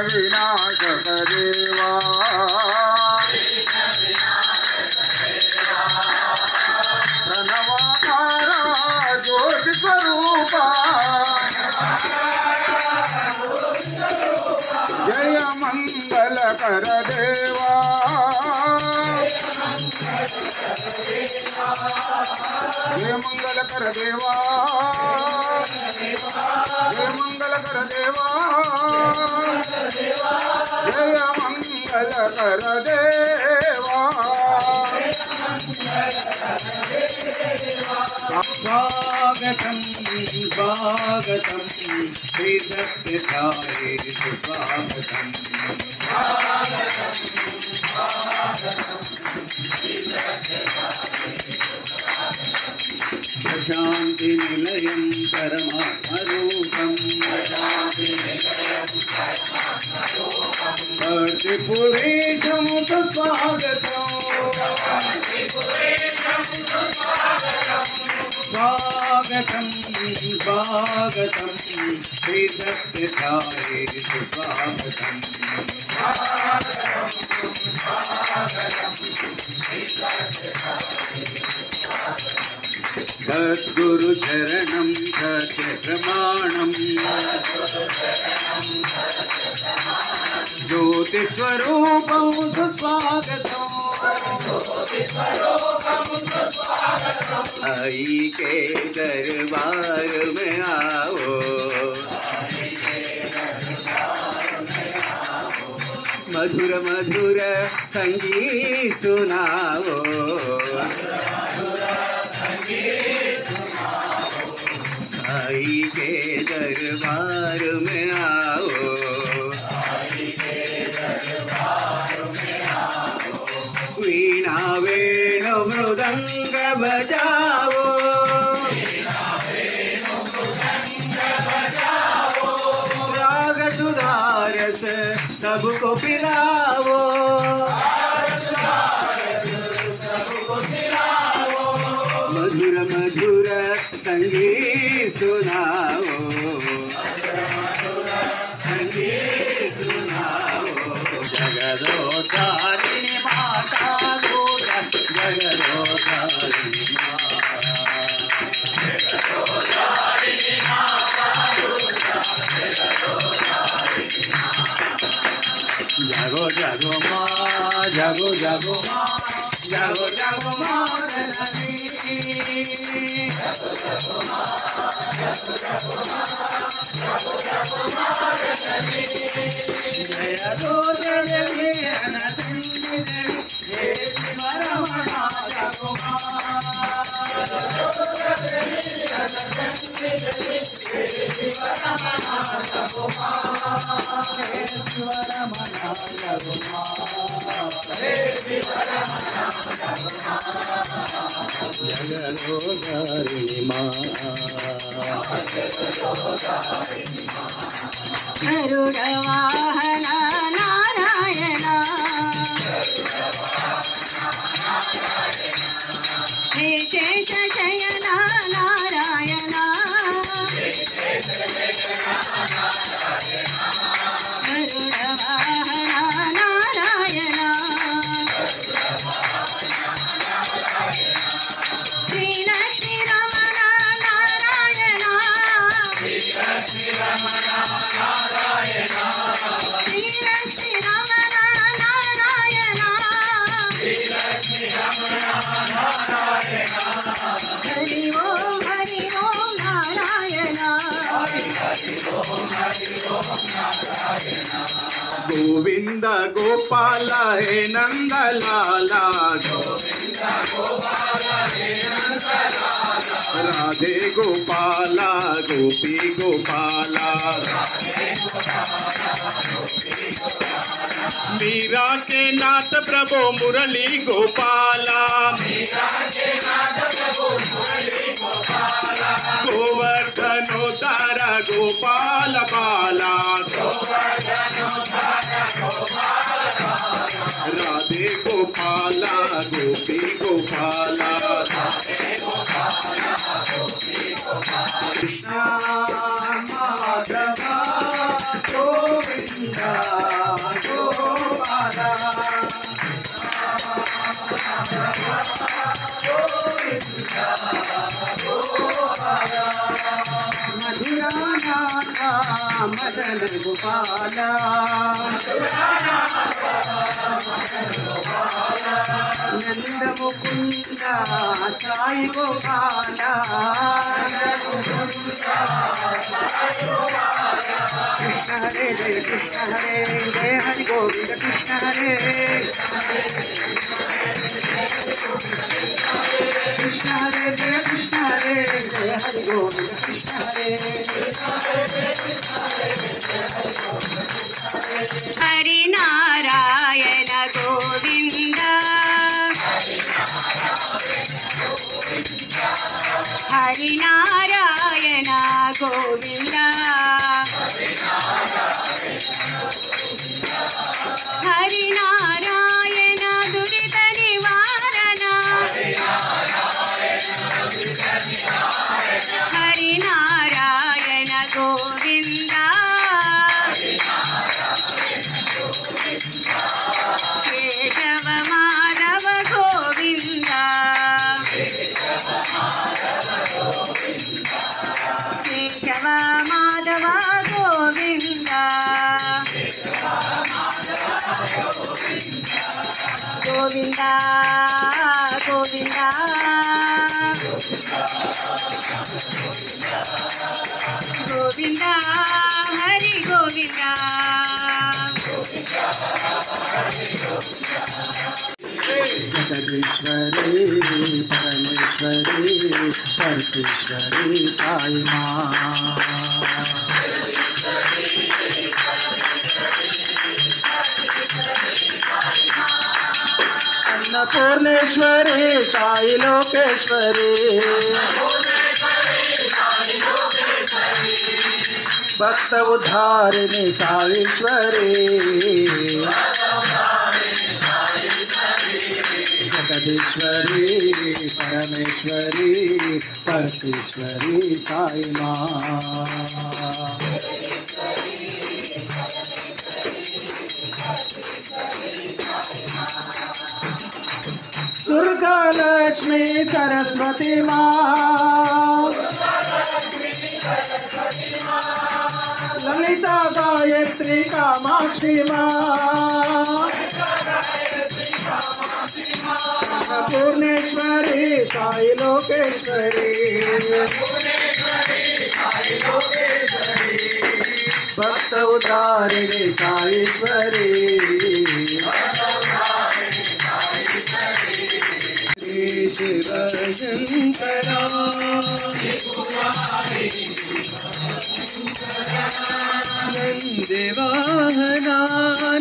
विनाशक देवा प्रणवाकारा ज्योति स्वरूपा जय मंगल कर देवा जय मंगल कर देवा जय मंगल कर देवा जय मंगल कर देवा स्वागतम स्वागतम श्री सत्यसाई स्वागतम शांति निलयं परमात्मरूपं कर्तिपुरेशं स्वागतं स्वागतं स्वागतं श्री सत्यसाई स्वागतं सद्गुरु शरणं सत्य प्रमाणं ज्योति स्वरूपं सुस्वागतं आई के दरबार में आओ मधुर मधुर संगीत सुनाओ आई के दरबार में आओ वीणा वेणु मृदंग बजाओ राग सुधारस सबको पिलाओ मधुर मधुर संगीत सुनाओ संगीत सुनाओ जगदोतारिणी माता गोरा जगदोतारिणी जागो जागो माँ जागो जागो माँ जागो जागो माँ जननी जय दो देवी अनंती देवी हे शिवरमणा जागो माँ जगदोतारिणी माँ गरुडवाहन नारायण विशेष शयन नारायण गरुडवाहन नारायण श्रीलक्ष्मी रमण नारायण श्रीलक्ष्मी रमण नारायण हरि ओम नारायण गोविंद गोपाल हे नंदलाला राधे गोपाला गोपी गोपाला मीरा के नाथ प्रभु मुरली गोपाला गोवर्धनोद्धार गोपाल बाला राधे गोपाला गोपी गोपाला कृष्ण माधव गोविंद गोपाला मधुरानाथा मदन गोपाला नंद मुकुंद साई गोपाला कृष्ण हरे जय कृष्ण हरे जय हरि गोविंद कृष्ण हरे कृष्ण हरे जय कृष्ण हरे जय हरि गोविंद कृष्ण हरे हरि नारायण गोविंद हरि नारायण गोविंद हरि नारायण दुरित निवारण हरि नारायण गोविंद केशव माधव गोविंद केशव माधव गोविंद गोविंद गोविंद गोविंद हरि गोविंद जगदीश्वरी परमेश्वरी सर्वेश्वरी साई माँ अन्नपूर्णेश्वरी साई लोकेश्वरी भक्त उद्धारिणी साईश्वरी जगदीश्वरी परमेश्वरी सर्वेश्वरी साई माँ दुर्गा लक्ष्मी सरस्वती माँ ललिता गायत्री कामाक्षी माँ पूर्णेश्वरी साई लोकेश्वरी भक्त उद्धारिणी साईश्वरी शिव शंकरा नंदिवाहना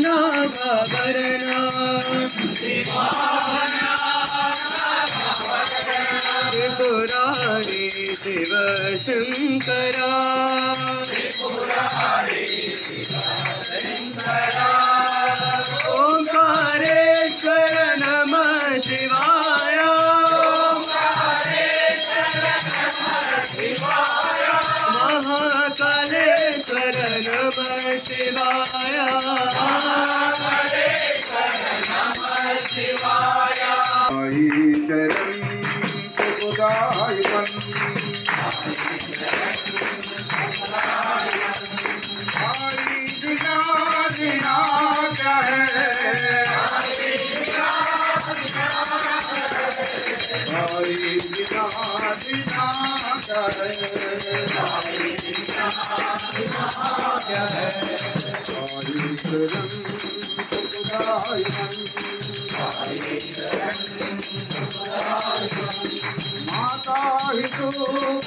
नागाभरणा त्रिपुरारी शिव शंकरा ओंकारेश्वर नमः शिवाय महाकालेश्वर नमः शिवाय आई शरण सुखदायकं आई बिना बिना कहे आई बिना बिना कहे माता ही तू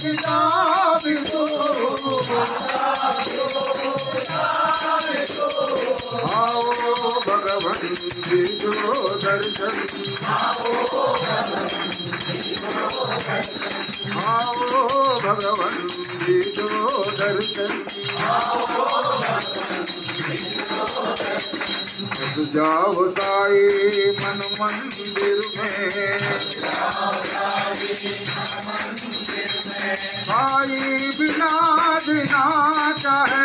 पिता भी तू आओ भगवान विष्णु दर्शन आओ भगवान विष्णु दर्शन जाओ साई मन मंदिर में साई बिना बिना चाहे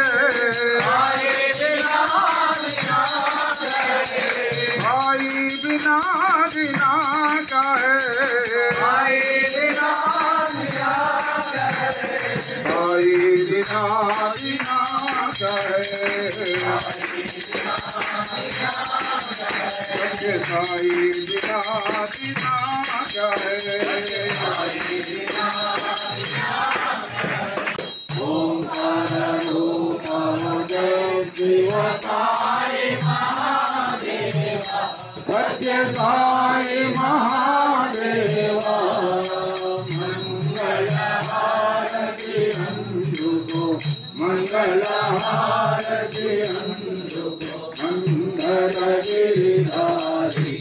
सत्य साई बिना बिना क्या है। ओंकार रूप जय शिव साई महादेवा सत्य साई महादेवा मंगल हारति अंधुको मंगल हारति अंधुको मंगल गिरिधारी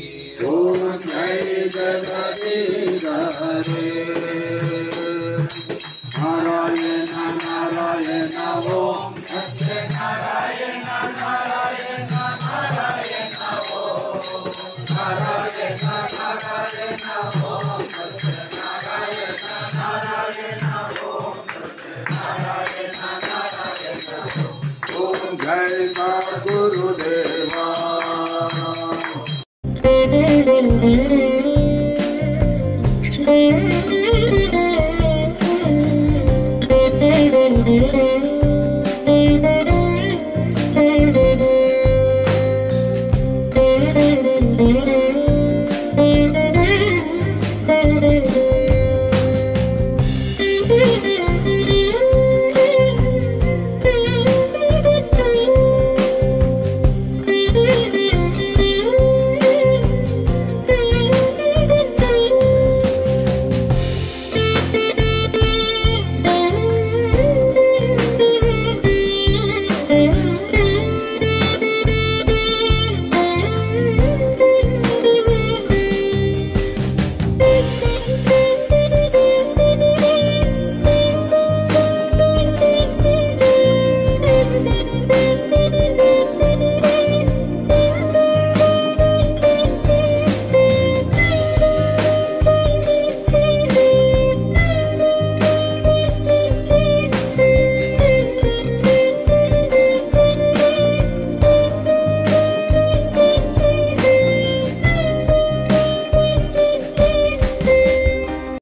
ओम जय जगदीश हरे नारायण नारायण ओम सत्य नारायण नारायण नारायण ओम नारायण नारायण ओम सत्य नारायण नारायण ओम सत्य नारायण नारायण ओम जय गुरुदेवा।